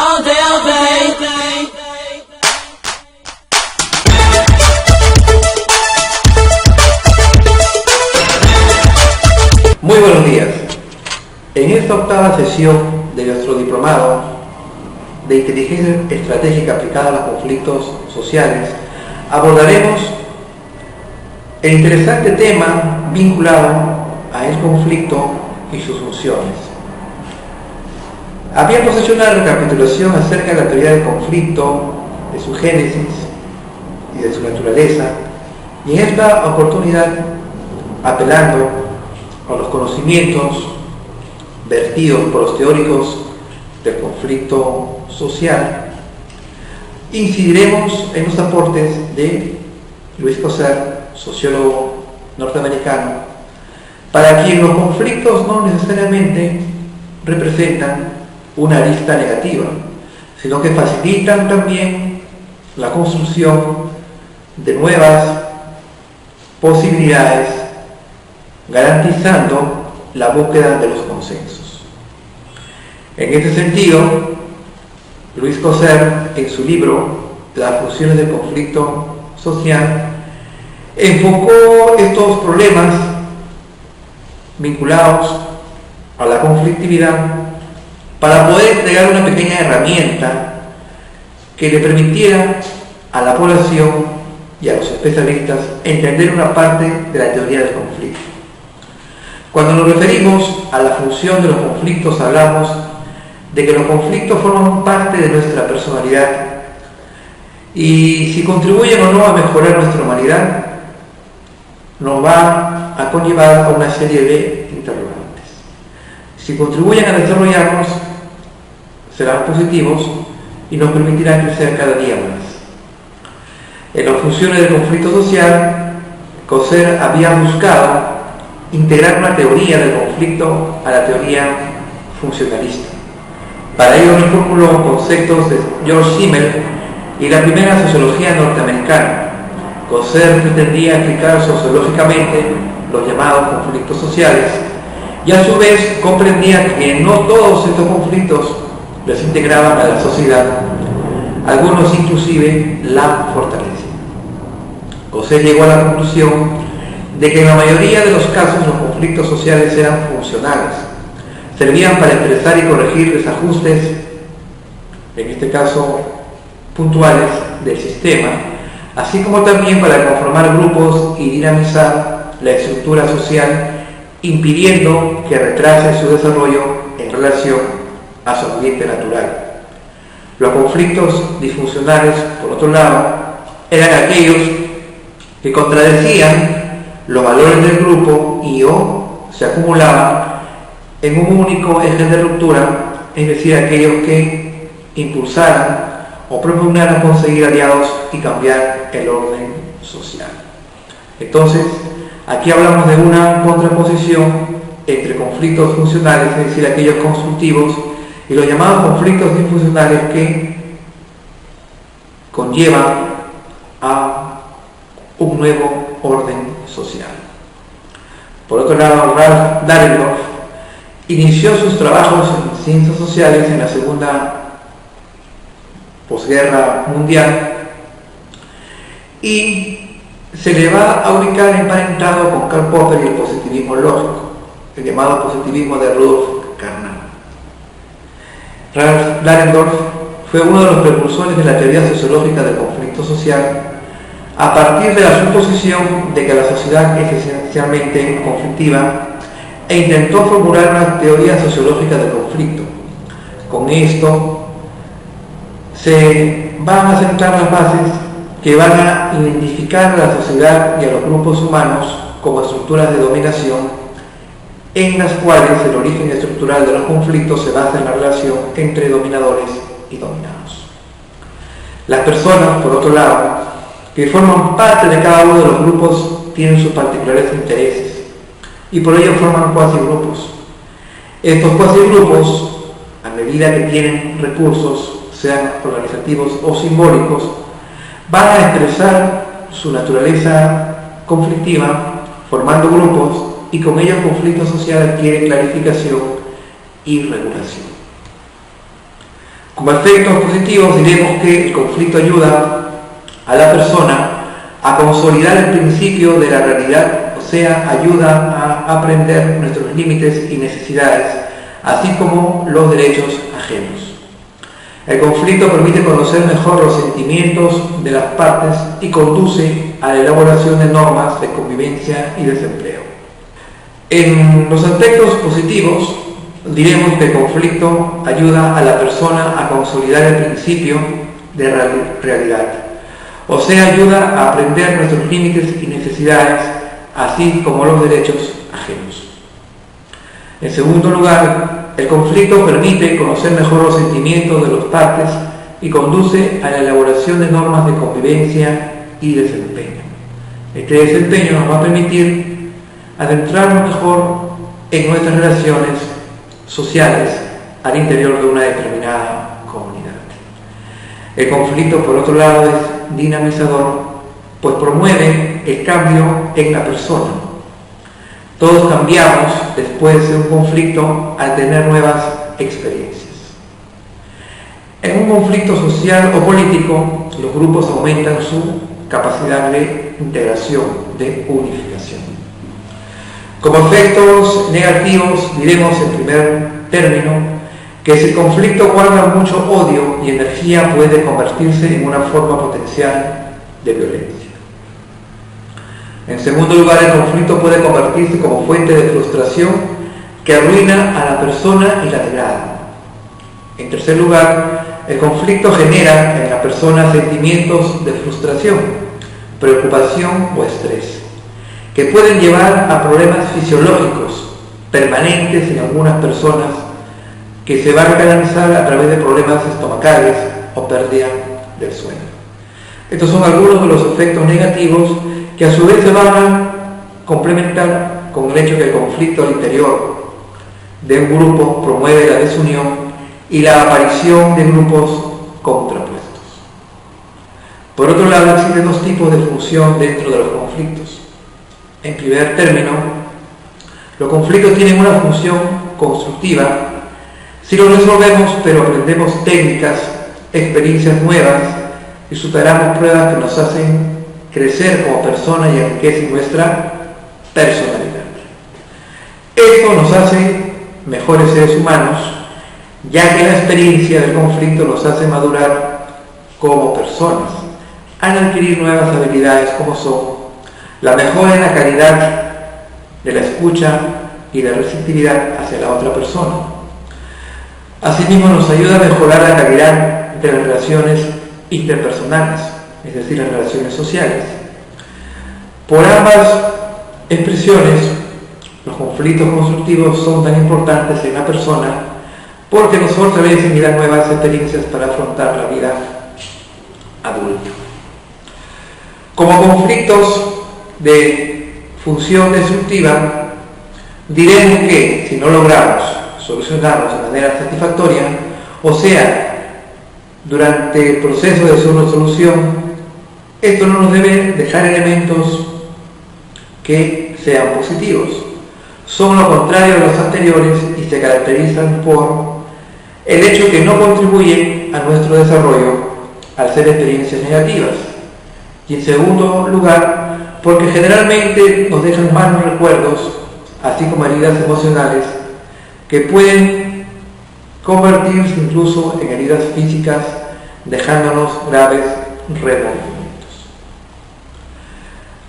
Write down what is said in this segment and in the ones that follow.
All day, all day. Muy buenos días. En esta octava sesión de nuestro diplomado de inteligencia estratégica aplicada a los conflictos sociales, abordaremos el interesante tema vinculado a el conflicto y sus funciones. Habíamos hecho una recapitulación acerca de la teoría del conflicto, de su génesis y de su naturaleza, y en esta oportunidad, apelando a los conocimientos vertidos por los teóricos del conflicto social, incidiremos en los aportes de Louis Coser, sociólogo norteamericano, para quien los conflictos no necesariamente representan una arista negativa, sino que facilitan también la construcción de nuevas posibilidades, garantizando la búsqueda de los consensos. En este sentido, Louis Coser, en su libro Las funciones del conflicto social, enfocó estos problemas vinculados a la conflictividad para poder entregar una pequeña herramienta que le permitiera a la población y a los especialistas entender una parte de la teoría del conflicto. Cuando nos referimos a la función de los conflictos, hablamos de que los conflictos forman parte de nuestra personalidad y si contribuyen o no a mejorar nuestra humanidad, nos va a conllevar a una serie de interrogantes. Si contribuyen a desarrollarnos, serán positivos y nos permitirán crecer cada día más. En las funciones del conflicto social, Coser había buscado integrar una teoría del conflicto a la teoría funcionalista. Para ello reformuló conceptos de George Simmel y la primera sociología norteamericana. Coser pretendía explicar sociológicamente los llamados conflictos sociales y a su vez comprendía que no todos estos conflictos los integraban a la sociedad, algunos inclusive la fortalecían. Coser llegó a la conclusión de que en la mayoría de los casos los conflictos sociales eran funcionales, servían para expresar y corregir desajustes, en este caso puntuales, del sistema, así como también para conformar grupos y dinamizar la estructura social, impidiendo que retrase su desarrollo en relación a su ambiente natural. Los conflictos disfuncionales, por otro lado, eran aquellos que contradecían los valores del grupo y o se acumulaban en un único eje de ruptura, es decir, aquellos que impulsaran o propugnaran conseguir aliados y cambiar el orden social. Entonces, aquí hablamos de una contraposición entre conflictos funcionales, es decir, aquellos constructivos, y los llamados conflictos disfuncionales que conllevan a un nuevo orden social. Por otro lado, Ralph Dahrendorf inició sus trabajos en ciencias sociales en la segunda posguerra mundial y se le va a ubicar emparentado con Karl Popper y el positivismo lógico, el llamado positivismo de Rudolf Carnap. Ralph Dahrendorf fue uno de los precursores de la teoría sociológica del conflicto social a partir de la suposición de que la sociedad es esencialmente conflictiva e intentó formular una teoría sociológica del conflicto. Con esto se van a sentar las bases que van a identificar a la sociedad y a los grupos humanos como estructuras de dominación en las cuales el origen estructural de los conflictos se basa en la relación entre dominadores y dominados. Las personas, por otro lado, que forman parte de cada uno de los grupos tienen sus particulares intereses y por ello forman cuasigrupos. Estos cuasigrupos, a medida que tienen recursos, sean organizativos o simbólicos, van a expresar su naturaleza conflictiva formando grupos y con ello el conflicto social adquiere clarificación y regulación. Como efectos positivos diremos que el conflicto ayuda a la persona a consolidar el principio de la realidad, o sea, ayuda a aprender nuestros límites y necesidades, así como los derechos ajenos. El conflicto permite conocer mejor los sentimientos de las partes y conduce a la elaboración de normas de convivencia y desempleo. En los aspectos positivos, diremos que el conflicto ayuda a la persona a consolidar el principio de realidad, o sea, ayuda a aprender nuestros límites y necesidades, así como los derechos ajenos. En segundo lugar, el conflicto permite conocer mejor los sentimientos de las partes y conduce a la elaboración de normas de convivencia y desempeño. Este desempeño nos va a permitir adentrarnos mejor en nuestras relaciones sociales al interior de una determinada comunidad. El conflicto, por otro lado, es dinamizador, pues promueve el cambio en la persona. Todos cambiamos después de un conflicto al tener nuevas experiencias. En un conflicto social o político, los grupos aumentan su capacidad de integración, de unificación. Como efectos negativos, diremos en primer término que si el conflicto guarda mucho odio y energía puede convertirse en una forma potencial de violencia. En segundo lugar, el conflicto puede convertirse como fuente de frustración que arruina a la persona y la degrada. En tercer lugar, el conflicto genera en la persona sentimientos de frustración, preocupación o estrés, que pueden llevar a problemas fisiológicos permanentes en algunas personas, que se van a canalizar a través de problemas estomacales o pérdida del sueño. Estos son algunos de los efectos negativos que a su vez se van a complementar con el hecho que el conflicto al interior de un grupo promueve la desunión y la aparición de grupos contrapuestos. Por otro lado, existen dos tipos de función dentro de los conflictos. En primer término, los conflictos tienen una función constructiva si lo resolvemos, pero aprendemos técnicas, experiencias nuevas y superamos pruebas que nos hacen crecer como persona y enriquecen nuestra personalidad. Esto nos hace mejores seres humanos, ya que la experiencia del conflicto nos hace madurar como personas, al adquirir nuevas habilidades como son la mejora en la calidad de la escucha y la receptividad hacia la otra persona. Asimismo, nos ayuda a mejorar la calidad de las relaciones interpersonales, es decir, las relaciones sociales. Por ambas expresiones, los conflictos constructivos son tan importantes en la persona porque nos fortalecen y dan nuevas experiencias para afrontar la vida adulta. Como conflictos de función destructiva, diremos que si no logramos solucionarlos de manera satisfactoria, o sea, durante el proceso de su resolución, esto no nos debe dejar elementos que sean positivos. Son lo contrario a los anteriores y se caracterizan por el hecho que no contribuyen a nuestro desarrollo al ser experiencias negativas. Y en segundo lugar, porque generalmente nos dejan malos recuerdos, así como heridas emocionales, que pueden convertirse incluso en heridas físicas, dejándonos graves remordimientos.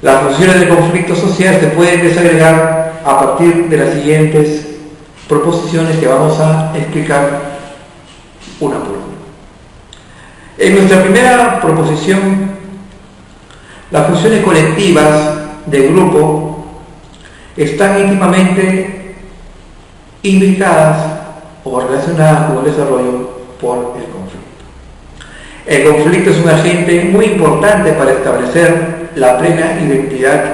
Las funciones del conflicto social se pueden desagregar a partir de las siguientes proposiciones que vamos a explicar una por una. En nuestra primera proposición, las funciones colectivas del grupo están íntimamente imbricadas o relacionadas con el desarrollo por el conflicto. El conflicto es un agente muy importante para establecer la plena identidad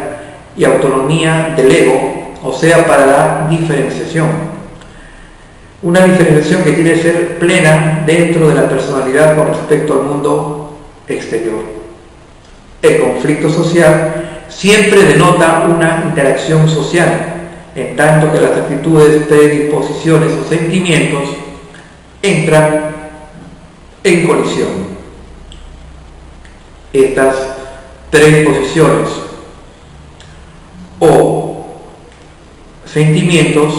y autonomía del ego, o sea, para la diferenciación. Una diferenciación que tiene que ser plena dentro de la personalidad con respecto al mundo exterior. El conflicto social siempre denota una interacción social, en tanto que las actitudes, predisposiciones o sentimientos entran en colisión. Estas tres posiciones o sentimientos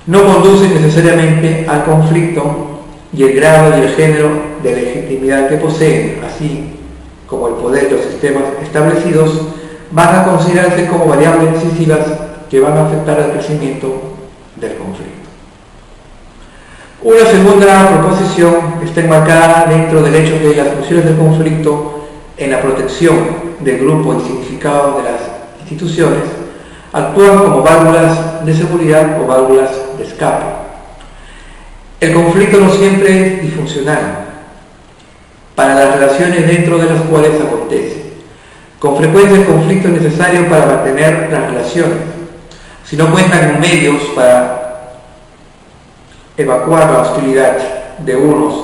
no conducen necesariamente al conflicto, y el grado y el género de legitimidad que poseen, así como el poder de los sistemas establecidos, van a considerarse como variables decisivas que van a afectar al crecimiento del conflicto. Una segunda proposición está enmarcada dentro del hecho de las funciones del conflicto en la protección del grupo y significado de las instituciones actúan como válvulas de seguridad o válvulas de escape. El conflicto no siempre es disfuncional para las relaciones dentro de las cuales acontece. Con frecuencia el conflicto es necesario para mantener las relaciones. Si no cuentan con medios para evacuar la hostilidad de unos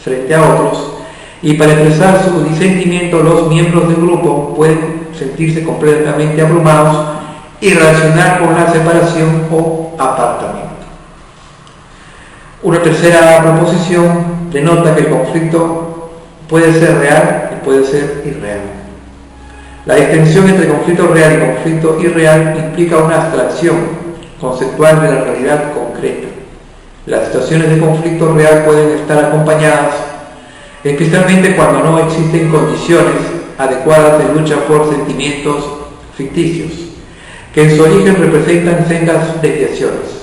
frente a otros y para expresar su disentimiento, los miembros del grupo pueden sentirse completamente abrumados y reaccionar con la separación o apartamiento. Una tercera proposición denota que el conflicto puede ser real y puede ser irreal. La distinción entre conflicto real y conflicto irreal implica una abstracción conceptual de la realidad concreta. Las situaciones de conflicto real pueden estar acompañadas, especialmente cuando no existen condiciones adecuadas de lucha por sentimientos ficticios, que en su origen representan sendas desviaciones.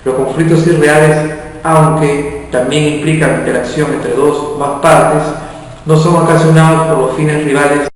Los conflictos irreales, aunque también implican interacción entre dos o más partes, no son ocasionados por los fines rivales